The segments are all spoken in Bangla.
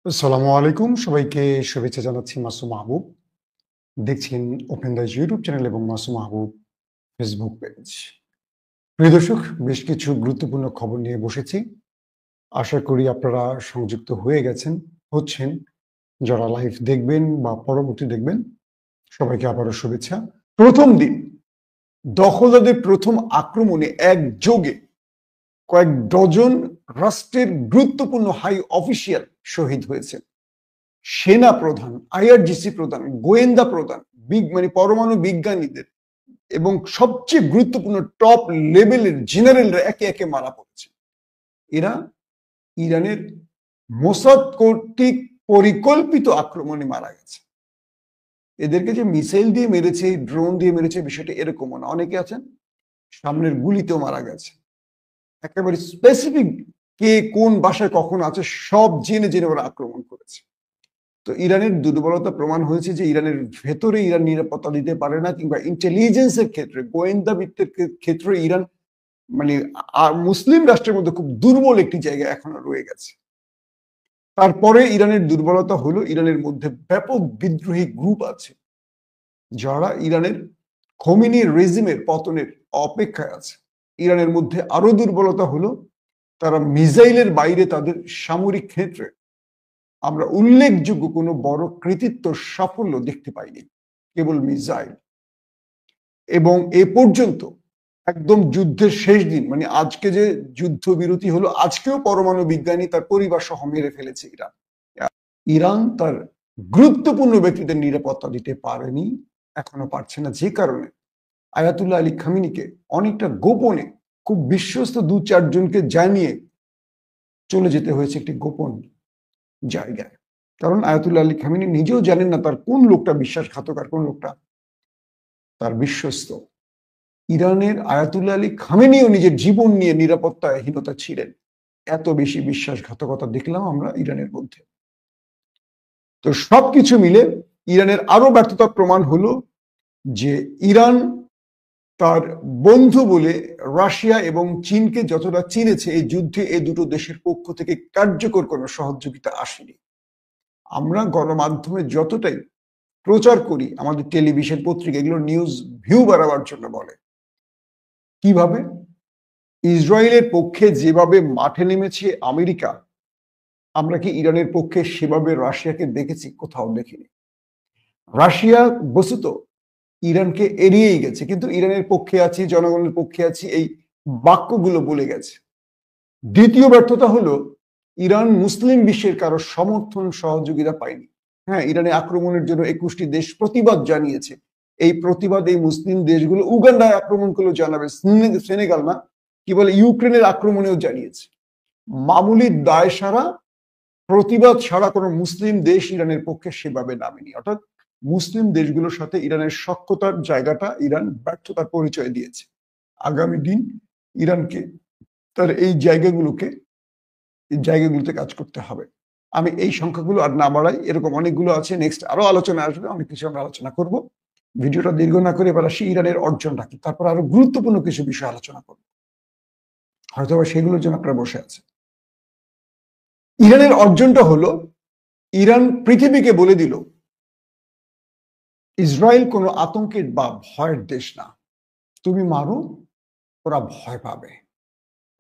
আসসালামু আলাইকুম। সবাইকে শুভেচ্ছা জানাচ্ছি। মাসুম মাহবুব। দেখছেন ওপেন দ্য ইউটিউব চ্যানেল এবং মাসুম মাহবুব ফেসবুক পেজ। প্রিয় দর্শক, বেশ কিছু গুরুত্বপূর্ণ খবর নিয়ে বসেছি। আশা করি আপনারা সংযুক্ত হচ্ছেন। যারা লাইভ দেখবেন বা পরবর্তী দেখবেন, সবাইকে আবারও শুভেচ্ছা। প্রথম দিন দখলদারদের প্রথম আক্রমণে একযোগে কয়েক ডজন রাষ্ট্রের গুরুত্বপূর্ণ হাই অফিসিয়াল শহীদ হয়েছে। সেনা প্রধান, আইআরজিসি প্রধান, গোয়েন্দা প্রধান, পরমাণু বিজ্ঞানীদের এবং সবচেয়ে গুরুত্বপূর্ণ টপ লেভেলের জেনারেলরা একে একে মারা পড়েছে। এরা ইরানের মোসাদ কর্তৃক পরিকল্পিত আক্রমণে মারা গেছে। এদেরকে যে মিসাইল দিয়ে মেরেছে, ড্রোন দিয়ে মেরেছে, বিষয়টা এরকমও না। অনেকে আছেন সামনের গুলিতেও মারা গেছে। একেবারে স্পেসিফিক কে কোন বাসায় কখন আছে সব জেনে জেনে ওরা আক্রমণ করেছে। তো ইরানের দুর্বলতা প্রমাণ হয়েছে যে ইরানের ভেতরে ইরান নিরাপত্তা দিতে পারে না, কিংবা ইন্টেলিজেন্সের ক্ষেত্রে, গোয়েন্দা বৃত্তের ক্ষেত্রে ইরান মুসলিম রাষ্ট্রের মধ্যে খুব দুর্বল একটি জায়গা এখনো রয়ে গেছে। তারপরে ইরানের দুর্বলতা হলো ইরানের মধ্যে ব্যাপক বিদ্রোহী গ্রুপ আছে যারা ইরানের খোমেনি রেজিমের পতনের অপেক্ষায় আছে। ইরানের মধ্যে আরো দুর্বলতা হলো তারা মিসাইলের বাইরে তাদের সামরিক ক্ষেত্রে আমরা উল্লেখযোগ্য কোনো বড় কৃতিত্ব সাফল্য দেখতে পাইনি, কেবল মিসাইল। এবং এ পর্যন্ত একদম যুদ্ধের শেষ দিন, আজকে যে যুদ্ধবিরতি হলো, আজকেও পরমাণু বিজ্ঞানী তার পরিবার সহ মেরে ফেলেছে ইরান। ইরান তার গুরুত্বপূর্ণ ব্যক্তিদের নিরাপত্তা দিতে পারেনি, এখনো পারছে না, যে কারণে আয়াতুল্লাহ আলী খামিনিকে অনেকটা গোপনে, খুব বিশ্বস্ত 2-4 জনকে জানিয়ে চলে যেতে হয়েছে একটি গোপন জায়গায়। কারণ আয়াতুল্লাহ আলী খামিনি নিজেও জানেন না তার কোন লোকটা বিশ্বাসঘাতক আর কোন লোকটা তার বিশ্বস্ত। ইরানের আয়াতুল্লাহ আলী খামেনিও নিজের জীবন নিয়ে নিরাপত্তাহীনতা ছিলেন। এত বেশি বিশ্বাসঘাতকতা দেখলাম আমরা ইরানের মধ্যে। তো সবকিছু মিলে ইরানের আরো ব্যর্থতা প্রমাণ হলো যে ইরান তার বন্ধু বলে রাশিয়া এবং চীনকে যতটা চিনেছে, এই যুদ্ধে এই দুটো দেশের পক্ষ থেকে কার্যকর কোনো সহযোগিতা আসেনি। আমরা গণমাধ্যমে যতটাই প্রচার করি, আমাদের টেলিভিশন পত্রিকা এগুলো নিউজ ভিউ বাড়াবার জন্য বলে, কিভাবে ইসরায়েলের পক্ষে যেভাবে মাঠে নেমেছে আমেরিকা, আমরা কি ইরানের পক্ষে সেভাবে রাশিয়াকে দেখেছি? কোথাও দেখিনি। রাশিয়া বস্তুত ইরানকে এড়িয়েই গেছে, কিন্তু ইরানের পক্ষে আছি, জনগণের পক্ষে আছি, এই বাক্যগুলো বলে গেছে। দ্বিতীয় ব্যর্থতা হলো ইরান মুসলিম বিশ্বের কারো সমর্থন সহযোগিতা পায়নি। হ্যাঁ, ইরানে আক্রমণের জন্য 21টি দেশ প্রতিবাদ জানিয়েছে। এই প্রতিবাদ এই মুসলিম দেশগুলো উগান্ডায় আক্রমণ করলেও জানাবে, সেনেগাল না, কি বলে, ইউক্রেনের আক্রমণেও জানিয়েছে। মামুলি দায় সারা, প্রতিবাদ ছাড়া কোনো মুসলিম দেশ ইরানের পক্ষে সেভাবে নামেনি। অর্থাৎ মুসলিম দেশগুলোর সাথে ইরানের সখ্যতার জায়গাটা ইরান ব্যর্থতার পরিচয় দিয়েছে। আগামী দিন ইরানকে তার এই জায়গাগুলোতে কাজ করতে হবে। আমি এই সংখ্যাগুলো আর না বাড়াই, এরকম অনেকগুলো আছে, নেক্সট আরো আলোচনা আসবে, অনেক কিছু আমরা আলোচনা করব। ভিডিওটা দীর্ঘ না করে এবার আসি ইরানের অর্জন রাখি, তারপর আরো গুরুত্বপূর্ণ কিছু বিষয় আলোচনা করব, হয়তো সেগুলোর জন্য আপনারা বসে আছে। ইরানের অর্জনটা হলো ইরান পৃথিবীকে বলে দিল ইসরায়েল কোনো আতঙ্কের বা ভয়ের দেশ না। তুমি মারো, ওরা ভয় পাবে।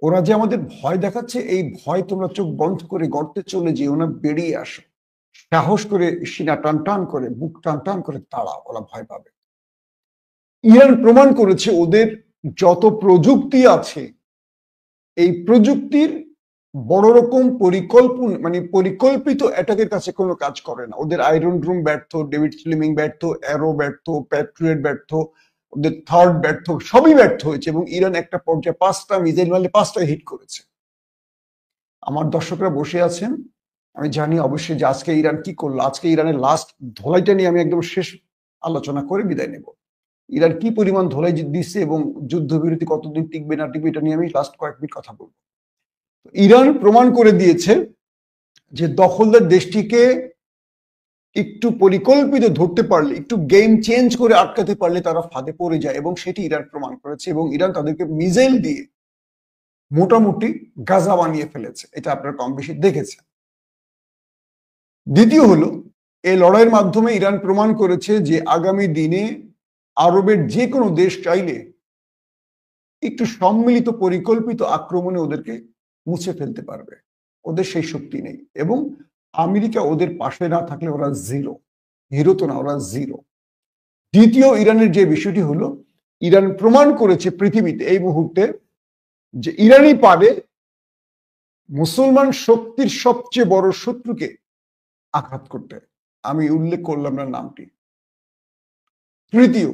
ওরা যে আমাদের ভয় দেখাচ্ছে, এই ভয় তোমরা চোখ বন্ধ করে গর্তে চলে যেও না, বেরিয়ে আসো, সাহস করে সিনা টান টান করে, বুক টান টান করে তাড়াও, ওরা ভয় পাবে। ইরান প্রমাণ করেছে ওদের যত প্রযুক্তি আছে, এই প্রযুক্তির বড় রকম পরিকল্পিত অ্যাটাকের কাছে কোনো কাজ করে না। ওদের আয়রন ড্রোম ব্যর্থ, ডেভিড স্লিমিং ব্যর্থ, অ্যারো ব্যর্থ, প্যাট্রিয়ট ব্যর্থ, ওদের থার্ড ব্যর্থ, সবই ব্যর্থ হয়েছে। এবং ইরান একটা পর্যায়ে 5টা মিসাইল মারলে 5টাই হিট করেছে। আমার দর্শকরা বসে আছেন, আমি জানি অবশ্যই যে আজকে ইরান কি করলো। আজকে ইরানের লাস্ট ধোলাইটা নিয়ে আমি একদম শেষ আলোচনা করে বিদায় নেব। ইরান কি পরিমাণ ধোলাই দিচ্ছে এবং যুদ্ধবিরতি কতদিন টিকবে না টিকবে, এটা নিয়ে আমি লাস্ট কয়েক মিনিট কথা বলবো। ইরান প্রমাণ করে দিয়েছে যে দখলদার দেশটিকে একটু পরিকল্পিত ধরতে পারলে, একটু গেম চেঞ্জ করে আটকাতে পারলে তারা ফাঁদে পড়ে যায়, এবং সেটি ইরান প্রমাণ করেছে। এবং ইরান তাদেরকে মিসাইল দিয়ে মোটামুটি গাজা বানিয়ে ফেলেছে, এটা আপনারা কম বেশি দেখেছেন। দ্বিতীয় হলো, এই লড়াইয়ের মাধ্যমে ইরান প্রমাণ করেছে যে আগামী দিনে আরবের যে কোনো দেশ চাইলে একটু সম্মিলিত পরিকল্পিত আক্রমণে ওদেরকে মুছে ফেলতে পারবে। ওদের সেই শক্তি নেই, এবং আমেরিকা ওদের পাশে না থাকলে ওরা জিরো, হিরো তো না, ওরা জিরো। দ্বিতীয় ইরানের যে বিষয়টি হলো, ইরান প্রমাণ করেছে পৃথিবীতে এই মুহূর্তে যে ইরানই পারে মুসলমান শক্তির সবচেয়ে বড় শত্রুকে আঘাত করতে। আমি উল্লেখ করলাম না নামটি। তৃতীয়,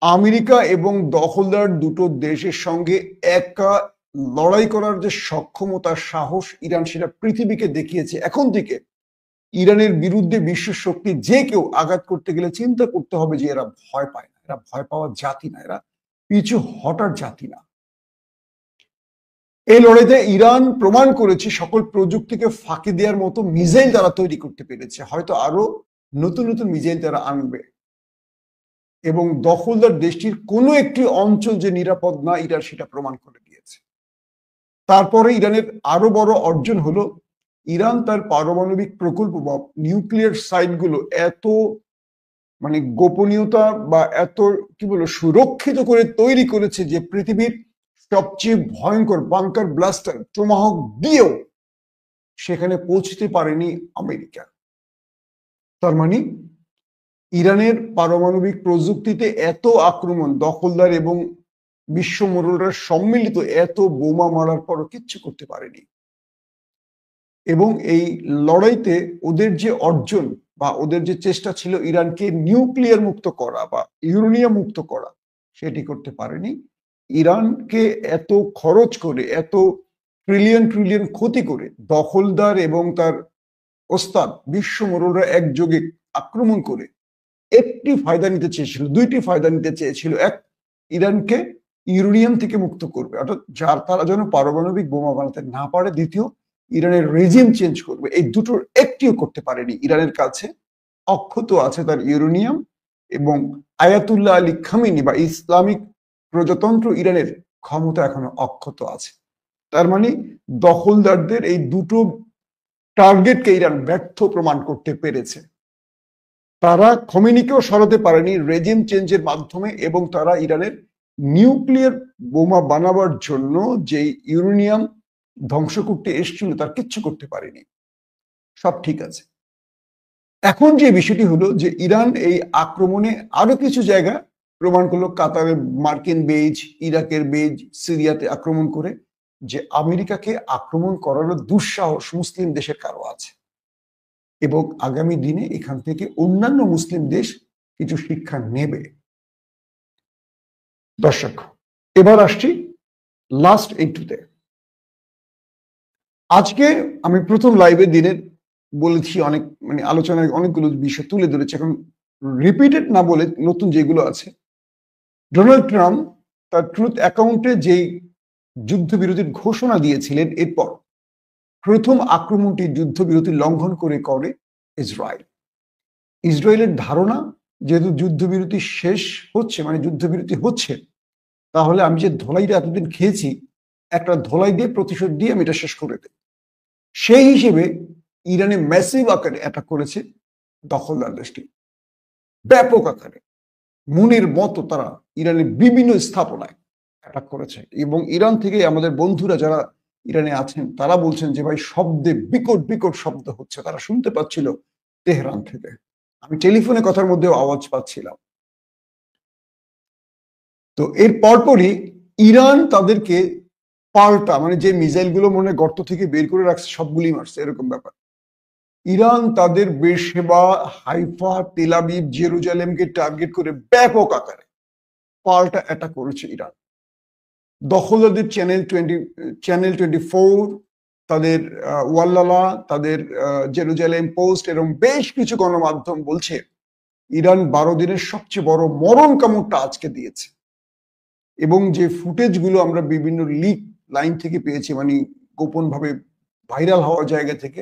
আমেরিকা এবং দখলদার দুটো দেশের সঙ্গে একা লড়াই করার যে সক্ষমতা, সাহস ইরান সেটা পৃথিবীকে দেখিয়েছে। এখন থেকে ইরানের বিরুদ্ধে বিশ্ব শক্তি যে কেউ আঘাত করতে গেলে চিন্তা করতে হবে যে এরা ভয় পায় না, এরা ভয় পাওয়ার জাতি না, এরা পিছু হটার জাতি না। এই লড়াইতে ইরান প্রমাণ করেছে সকল প্রযুক্তিকে ফাঁকি দেওয়ার মতো মিসাইল তারা তৈরি করতে পেরেছে, হয়তো আরো নতুন নতুন মিসাইল তারা আনবে, এবং দখলদার দেশটির কোনো একটি অঞ্চল যে নিরাপদ না ইরান সেটা প্রমাণ করে দিয়েছে। তারপরে ইরানের আরো বড় অর্জন হলো, ইরান তার পারমাণবিক প্রকল্প বা নিউক্লিয়ার সাইটগুলো এত গোপনীয়তা বা এত কি বলবো সুরক্ষিত করে তৈরি করেছে যে পৃথিবীর সবচেয়ে ভয়ঙ্কর বাংকার ব্লাস্টার টোমাহক দিয়েও সেখানে পৌঁছতে পারেনি আমেরিকা। তার মানে ইরানের পারমাণবিক প্রযুক্তিতে এত আক্রমণ, দখলদার এবং বিশ্ব মোড়লরা সম্মিলিত এত বোমা মারার পরও কিচ্ছু করতে পারেনি। এবং এই লড়াইতে ওদের যে অর্জন বা ওদের যে চেষ্টা ছিল ইরানকে নিউক্লিয়ার মুক্ত করা বা ইউরেনিয়াম মুক্ত করা, সেটি করতে পারেনি। ইরানকে এত খরচ করে, এত ট্রিলিয়ন ট্রিলিয়ন ক্ষতি করে দখলদার এবং তার ওস্তাদ বিশ্ব মোড়লরা একযোগে আক্রমণ করে একটি ফায়দা নিতে চেয়েছিল, দুইটি ফায়দা নিতে চেয়েছিল। এক, ইরানকে ইউরেনিয়াম থেকে মুক্ত করবে, অর্থাৎ যার তারা যেন পারমাণবিক বোমা বানাতে না পারে। দ্বিতীয়, ইরানের রেজিম চেঞ্জ করবে। এই দুটোর একটিও করতে পারেনি। ইরানের কাছে অক্ষত আছে তার ইউরেনিয়াম, এবং আয়াতুল্লাহ আলী খামেনি বা ইসলামিক প্রজাতন্ত্র ইরানের ক্ষমতা এখনো অক্ষত আছে। তার মানে দখলদারদের এই দুটো টার্গেটকে ইরান ব্যর্থ প্রমাণ করতে পেরেছে। তারা খোমেনিকেও সরাতে পারেনি রেজিম চেঞ্জের মাধ্যমে, এবং তারা ইরানের নিউক্লিয়ার বোমা বানাবার জন্য যে ইউরেনিয়াম ধ্বংস করতে এসেছিল তার কিচ্ছু করতে পারেনি। সব ঠিক আছে। এখন যে বিষয়টি হলো যে ইরান এই আক্রমণে আরো কিছু জায়গা প্রমাণ করলো, কাতারের মার্কিন বেজ, ইরাকের বেজ, সিরিয়াতে আক্রমণ করে যে আমেরিকাকে আক্রমণ করারও দুঃসাহস মুসলিম দেশের কারো আছে, এবং আগামী দিনে এখান থেকে অন্যান্য মুসলিম দেশ কিছু শিক্ষা নেবে। দর্শক, এবার আসছি লাস্ট এইটুতে। আজকে আমি প্রথম লাইভে দিনের বলেছি, অনেক আলোচনায় অনেকগুলো বিষয় তুলে ধরেছি। এখন রিপিটেড না বলে নতুন যেগুলো আছে, ডোনাল্ড ট্রাম্প তার ট্রুথ অ্যাকাউন্টে যেই যুদ্ধবিরতির ঘোষণা দিয়েছিলেন, এরপর প্রথম আক্রমণটি যুদ্ধবিরতি লঙ্ঘন করে ইসরায়েল। ইসরায়েলের ধারণা, যেহেতু যুদ্ধবিরতি শেষ হচ্ছে, যুদ্ধবিরতি হচ্ছে, তাহলে আমি যে ধোলাইটা এতদিন খেয়েছি, একটা ধোলাই দিয়ে প্রতিশোধ দিয়ে আমি এটা শেষ করে দেব। সেই হিসেবে ইরানে ম্যাসিভ আকারে অ্যাটাক করেছে দখলদার দেশটি, ব্যাপক আকারে মুনির মতো তারা ইরানের বিভিন্ন স্থাপনায় অ্যাটাক করেছে। এবং ইরান থেকে আমাদের বন্ধুরা যারা ইরানে আছেন তারা বলছেন যে ভাই শব্দে বিকট বিকট শব্দ হচ্ছে, তারা শুনতে পাচ্ছিল তেহরান থেকে। আমি টেলিফোনে কথার মধ্যেও আওয়াজ পাচ্ছিলাম। তো এর পরপরই ইরান তাদেরকে পাল্টা, যে মিসাইলগুলো মনে গর্ত থেকে বের করে রাখছে সবগুলি মারছে, এরকম ব্যাপার। ইরান তাদের বেরশেবা, হাইফা, তেল আবিব, জেরুজালেমকে টার্গেট করে ব্যাপক আকারে পাল্টা অ্যাটাক করেছে ইরান। দখলদারদের চ্যানেল 24, তাদের ওয়াল্লালা, তাদের জেরুজালেম পোস্ট এবং বেশ কিছু গণমাধ্যম বলছে ইরান 12 দিনের সবচেয়ে বড় মরণ কামড়টা আজকে দিয়েছে। এবং যে ফুটেজগুলো আমরা বিভিন্ন লিক লাইন থেকে পেয়েছি, গোপন ভাবে ভাইরাল হওয়া জায়গা থেকে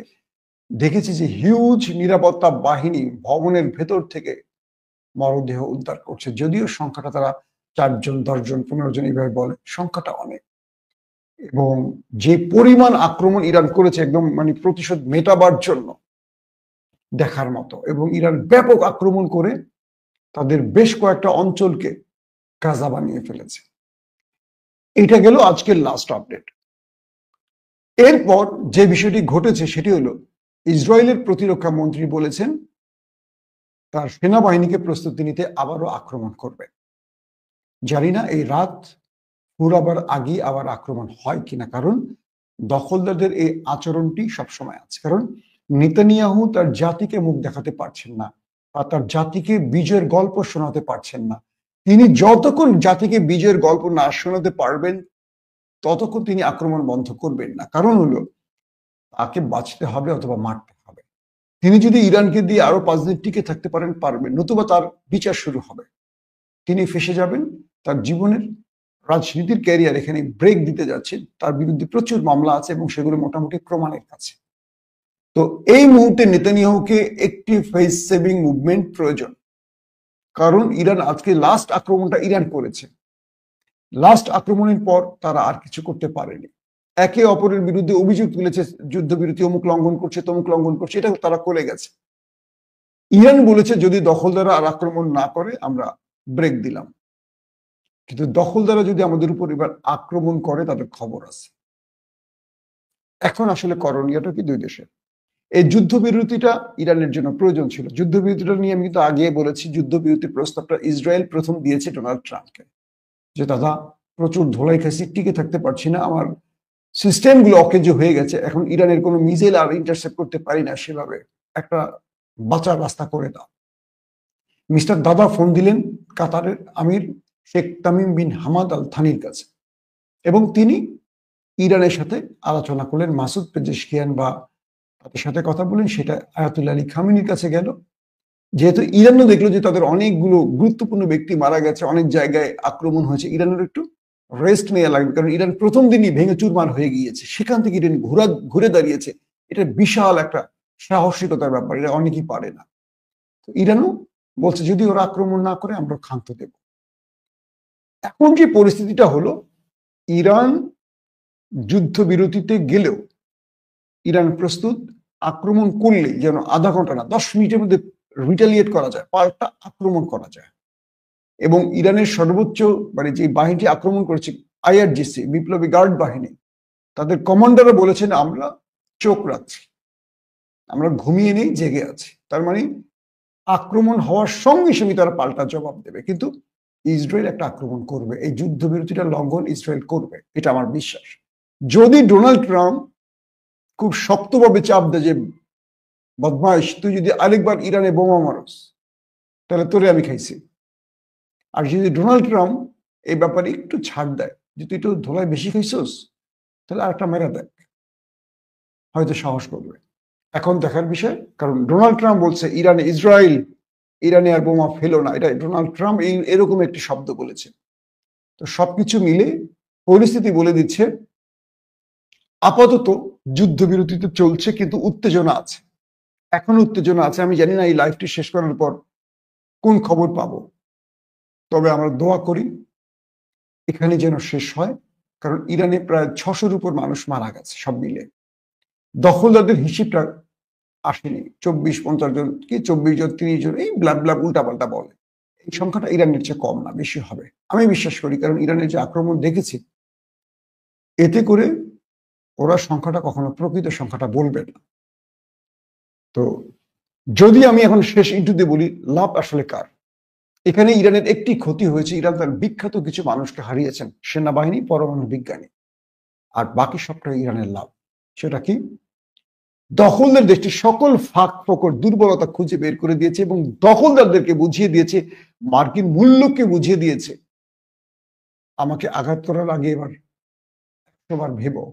দেখেছি যে হিউজ নিরাপত্তা বাহিনী ভবনের ভেতর থেকে মরদেহ উদ্ধার করছে। যদিও সংখ্যাটা তারা 4 জন, 10 জন, 15 জন এইভাবে বলে, সংখ্যাটা অনেক। এবং যে পরিমাণ আক্রমণ ইরান করেছে একদম প্রতিশোধ মেটাবার জন্য, দেখার মতো, এবং ইরান ব্যাপক আক্রমণ করে তাদের বেশ কয়েকটা অঞ্চলকে গাজা বানিয়ে ফেলেছে। এটা গেল আজকের লাস্ট আপডেট। এরপর যে বিষয়টি ঘটেছে সেটি হলো, ইসরায়েলের প্রতিরক্ষা মন্ত্রী বলেছেন তার সেনাবাহিনীকে প্রস্তুতি নিতে আবারও আক্রমণ করবে। জানি না এই রাত পুরাবার আগে আবার আক্রমণ হয় কিনা, কারণ দখলদারদের এই আচরণটি সবসময় আছে। কারণ নেতানিয়াহু তার জাতিকে মুখ দেখাতে পারছেন না, বা তার জাতিকে বিজয়ের গল্প শোনাতে পারছেন না। তিনি যতক্ষণ জাতিকে বিজয়ের গল্প না শোনাতে পারবেন ততক্ষণ তিনি আক্রমণ বন্ধ করবেন না। কারণ হলো, তাকে বাঁচতে হবে অথবা মারতে হবে। তিনি যদি ইরানকে দিয়ে আরো 5 দিন টিকে থাকতে পারবেন, নতুবা তার বিচার শুরু হবে। তিনি ফেসে যাবেন, তার জীবনের রাজনীতির ক্যারিয়ার এখানে ব্রেক দিতে যাচ্ছে। তার বিরুদ্ধে প্রচুর মামলা আছে এবং সেগুলো মোটামুটি প্রমাণের কাছে। তো এই মুহূর্তে নেতানিয়াহুকে একটি ফেস সেভিং মুভমেন্ট প্রয়োজন, কারণ ইরান আজকে লাস্ট আক্রমণটা ইরান করেছে। লাস্ট আক্রমণের পর তারা আর কিছু করতে পারেনি। একে অপরের বিরুদ্ধে অভিযোগ তুলেছে, যুদ্ধবিরতি অমুক লঙ্ঘন করছে, তমুক লঙ্ঘন করছে, এটা তারা করে গেছে। ইরান বলেছে যদি দখলদাররা আর আক্রমণ না করে আমরা ব্রেক দিলাম, কিন্তু দখলদাররা যদি আমাদের উপর এবার আক্রমণ করে তাদের খবর আছে। এখন আসলে করণীয়টা কি দুই দেশের? এই যুদ্ধবিরতিটা ইরানের জন্য প্রয়োজন ছিল। যুদ্ধবিরতিটা নিয়ে আমি কিন্তু আগে বলেছি, যুদ্ধবিরতির প্রস্তাবটা ইসরায়েল প্রথম দিয়েছে ডোনাল্ড ট্রাম্পকে, যে দাদা প্রচুর ধোলাই খাসি, টিকে থাকতে পারছি না, আমার সিস্টেমগুলো অকেজ হয়ে গেছে, এখন ইরানের কোনো মিসাইল আর ইন্টারসেপ্ট করতে পারি না, সেভাবে একটা বাঁচার রাস্তা করে দাও। মিস্টার দাদা ফোন দিলেন কাতারের আমির Sheikh Tamim bin Hamad Al থানির কাছে, এবং তিনি ইরানের সাথে আলোচনা করলেন। মাসুদ পেজেশকিয়ান বা তাদের সাথে কথা বলেন, সেটা আয়াতুল্লাহ আলী খামেনির কাছে গেল। যেহেতু ইরানও দেখলো যে তাদের অনেকগুলো গুরুত্বপূর্ণ ব্যক্তি মারা গেছে, অনেক জায়গায় আক্রমণ হয়েছে, ইরানের একটু রেস্ট নেওয়া লাগবে, কারণ ইরান প্রথম দিনই ভেঙে চুরমার হয়ে গিয়েছে। সেখান থেকে ইরান ঘুরে দাঁড়িয়েছে, এটা বিশাল একটা সাহসিকতার ব্যাপার, এটা অনেকেই পারে না। তো ইরানও বলছে যদি ওরা আক্রমণ না করে আমরা ক্ষান্ত দেব। এখন যে পরিস্থিতিটা হলো, ইরান যুদ্ধবিরতিতে গেলেও ইরান প্রস্তুত আক্রমণ করলে যেন আধা ঘন্টা না 10 মিনিটের মধ্যে রিটালিয়েট করা যায়, পাল্টা আক্রমণ করা যায়। এবং ইরানের সর্বোচ্চ যে বাহিনীটি আক্রমণ করেছে আইআরজিসি, বিপ্লবী গার্ড বাহিনী, তাদের কমান্ডাররা বলেছেন আমরা চোখ রাখছি, আমরা ঘুমিয়ে নেই, জেগে আছি। তার মানে আক্রমণ হওয়ার সঙ্গে সঙ্গে তারা পাল্টা জবাব দেবে, কিন্তু ইসরায়েল একটা আক্রমণ করবে। এই যুদ্ধবিরতিটা লঙ্ঘন ইসরায়েল করবে, এটা আমার বিশ্বাস। যদি ডোনাল্ড ট্রাম্প খুব শক্তভাবে চাপ দেয় যে বদমাইশ, তুই যদি আরেকবার ইরানে বোমা মারস তাহলে তোরে আমি খাইছি, আর যদি ডোনাল্ড ট্রাম্প এই ব্যাপারে একটু ছাড় দেয় যে তুই একটু ধোলাই বেশি খাইছস, তাহলে আরেকটা মেরা দেখ, হয়তো সাহস করবে। এখন দেখার বিষয়, কারণ ডোনাল্ড ট্রাম্প বলছে ইরানে আর বোমা ফেলো না, এটা ডোনাল্ড ট্রাম্প এরকম একটি শব্দ বলেছে। তো সবকিছু মিলে পরিস্থিতি বলে দিচ্ছে আপাতত যুদ্ধবিরতিতে চলছে, কিন্তু উত্তেজনা আছে, এখন উত্তেজনা আছে। আমি জানি না এই লাইভটি শেষ করার পর কোন খবর পাবো, তবে আমরা দোয়া করি এখানে যেন শেষ হয়, কারণ ইরানে প্রায় 600-র উপর মানুষ মারা গেছে সব মিলে। দখলদারদের হিসেবটা আসেনি, 24-50 জন কি 24 জন 30 জন, এই ব্লাব উল্টাপাল্টা বলে। এই সংখ্যাটা ইরানের চেয়ে কম না, বেশি হবে আমি বিশ্বাস করি, কারণ ইরানের যে আক্রমণ দেখেছি এতে করে ওরা সংখ্যাটা কখনো প্রকৃত সংখ্যাটা বলবে না। তো যদি আমি এখন শেষ ইন্টুতে বলি, লাভ আসলে কার? এখানে ইরানের একটি ক্ষতি হয়েছে, ইরান তার বিখ্যাত কিছু মানুষকে হারিয়েছেন, সেনাবাহিনী, পরমাণু বিজ্ঞানী, আর বাকি সবটা ইরানের লাভ। সেটা কি? দখলদার দেশটি সকল ফাঁক ফোকর দুর্বলতা খুঁজে বের করে দিয়েছে এবং দখলদারদেরকে বুঝিয়ে দিয়েছে, মার্কিন মূল্যকে বুঝিয়ে দিয়েছে, আমাকে আঘাত করার আগে এবার 100 বার ভেবো,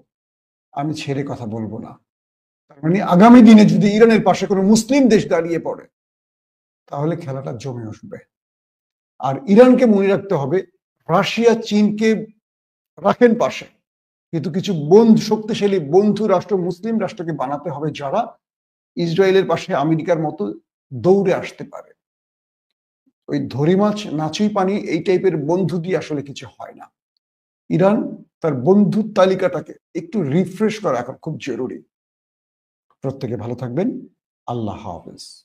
আমি ছেড়ে কথা বলবো না। তার মানে আগামী দিনে যদি ইরানের পাশে কোনো মুসলিম দেশ দাঁড়িয়ে পড়ে তাহলে খেলাটা জমে উঠবে। আর ইরানকে মনে রাখতে হবে, রাশিয়া চীনকে রাখেন পাশে, কিন্তু কিছু শক্তিশালী বন্ধু রাষ্ট্র, মুসলিম রাষ্ট্রকে বানাতে হবে, যারা ইসরায়েলের পাশে আমেরিকার মতো দৌড়ে আসতে পারে। ওই ধরি মাছ নাচুই পানি এই টাইপের বন্ধু দিয়ে আসলে কিছু হয় না। ইরান তার বন্ধুর তালিকাটাকে একটু রিফ্রেশ করা এখন খুব জরুরি। প্রত্যেকে ভালো থাকবেন। আল্লাহ হাফেজ।